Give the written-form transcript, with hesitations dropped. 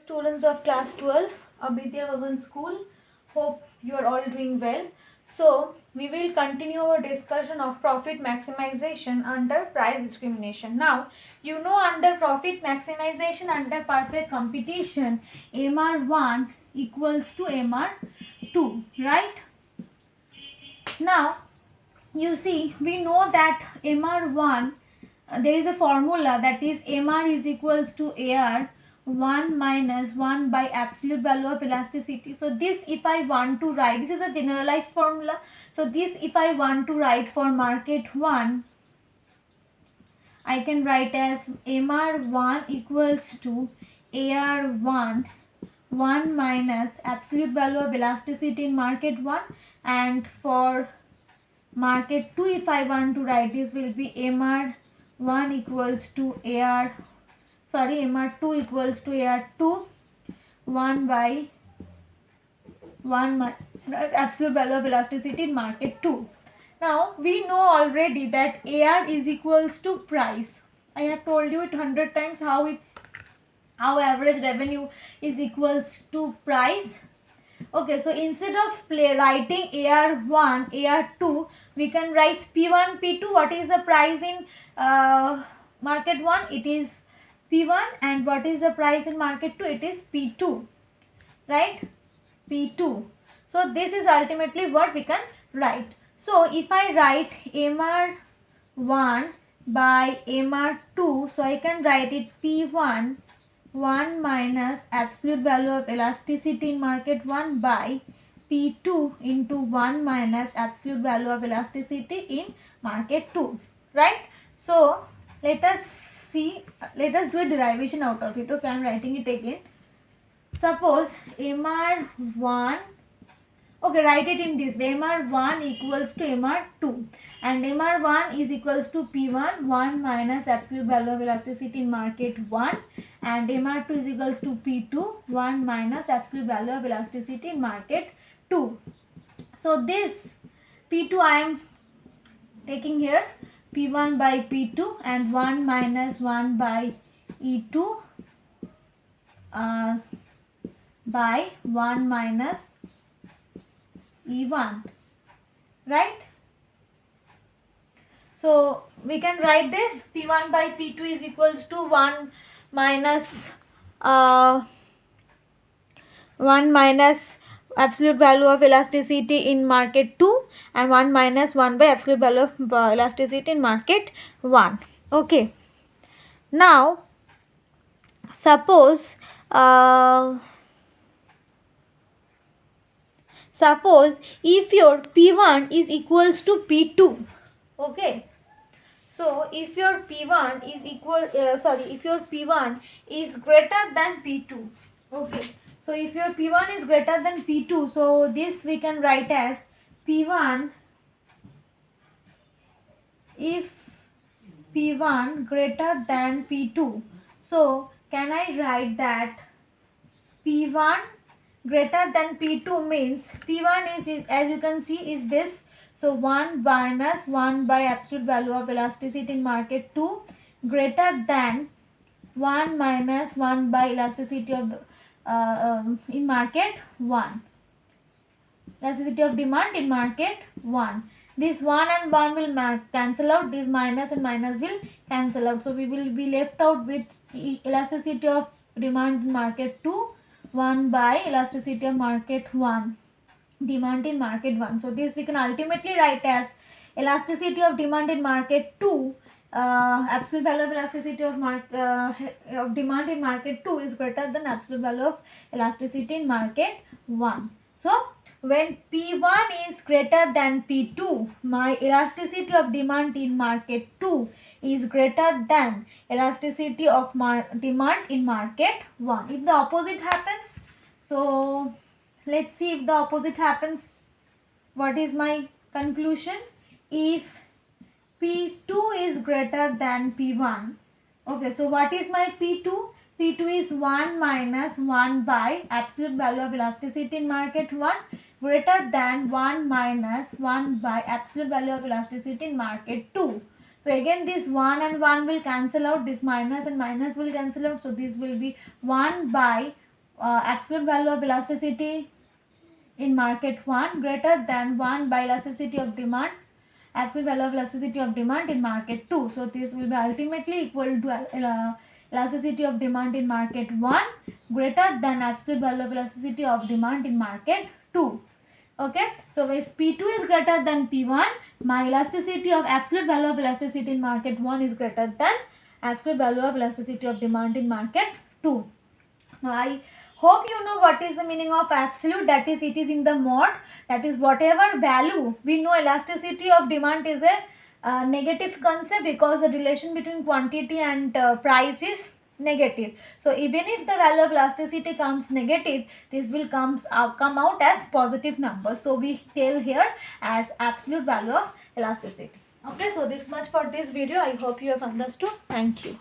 Students of class 12, Abhidya Bhavan School. Hope you are all doing well. So, we will continue our discussion of profit maximization under price discrimination. Now, you know under profit maximization under perfect competition, MR1 equals to MR2, right? Now, you see, we know that MR1, there is a formula that is MR is equals to AR 1 minus 1 by absolute value of elasticity. So this if I want to write, this is a generalized formula. So this if I want to write for market 1, I can write as MR1 equals to AR1 1 minus absolute value of elasticity in market 1, and for market 2 if I want to write, this will be MR1 equals to MR2 equals to AR2 1 by 1 minus absolute value of elasticity in market 2. Now we know already that AR is equals to price. I have told you it 100 times how average revenue is equals to price. Okay, so instead of writing AR1, AR2, we can write P1, P2. What is the price in market 1? It is P1, and what is the price in market 2? It is P2, right? P2. So this is ultimately what we can write. So if I write MR1 by MR2, so I can write it P1 1 minus absolute value of elasticity in market 1 by P2 into 1 minus absolute value of elasticity in market 2, right? So let us do a derivation out of it. Okay, I am writing it again. Suppose MR1, okay, write it in this way. MR1 equals to MR2, and MR1 is equals to P1 1 minus absolute value of elasticity in market 1, and MR2 is equals to P2 1 minus absolute value of elasticity in market 2. So this P2 I am taking here, P1 by P2, and 1 minus 1 by E2 by 1 minus E1, right? So we can write this P1 by P2 is equals to 1 minus 1 minus absolute value of elasticity in market 2, and 1 minus 1 by absolute value of elasticity in market 1. Okay. Now suppose if your P1 is equals to P2, okay, so if your P1 is if your P1 is greater than P2, okay, so if your P1 is greater than P2, so this we can write as P1 if P1 greater than P2. So can I write that P1 greater than P2 means P1 is, as you can see, is this. So 1 minus 1 by absolute value of elasticity in market 2 greater than 1 minus 1 by elasticity of in market 1. Elasticity of demand in market 1. This 1 and 1 will cancel out. This minus and minus will cancel out. So we will be left out with elasticity of demand in market 2 1 by elasticity of market 1, demand in market 1. So this we can ultimately write as elasticity of demand in market 2, absolute value of elasticity of demand in market 2 is greater than absolute value of elasticity in market 1. So when P1 is greater than P2, my elasticity of demand in market 2 is greater than elasticity of demand in market 1. If the opposite happens, so let's see if the opposite happens. What is my conclusion? If P2 is greater than P1, okay, so what is my P2? P2 is 1 minus 1 by absolute value of elasticity in market 1 greater than 1 minus 1 by absolute value of elasticity in market 2. So again this 1 and 1 will cancel out, this minus and minus will cancel out. So this will be 1 by absolute value of elasticity in market 1 greater than 1 by elasticity of demand, absolute value of elasticity of demand in market 2. So this will be ultimately equal to elasticity of demand in market 1 greater than absolute value of elasticity of demand in market 2. Okay, so if P2 is greater than P1, my elasticity of absolute value of elasticity in market 1 is greater than absolute value of elasticity of demand in market 2. Now I hope you know what is the meaning of absolute, that is it is in the mod, that is whatever value we know elasticity of demand is a negative concept because the relation between quantity and price is negative. So even if the value of elasticity comes negative, this will come out as positive number. So we tell here as absolute value of elasticity. Okay, so this much for this video. I hope you have understood. Thank you.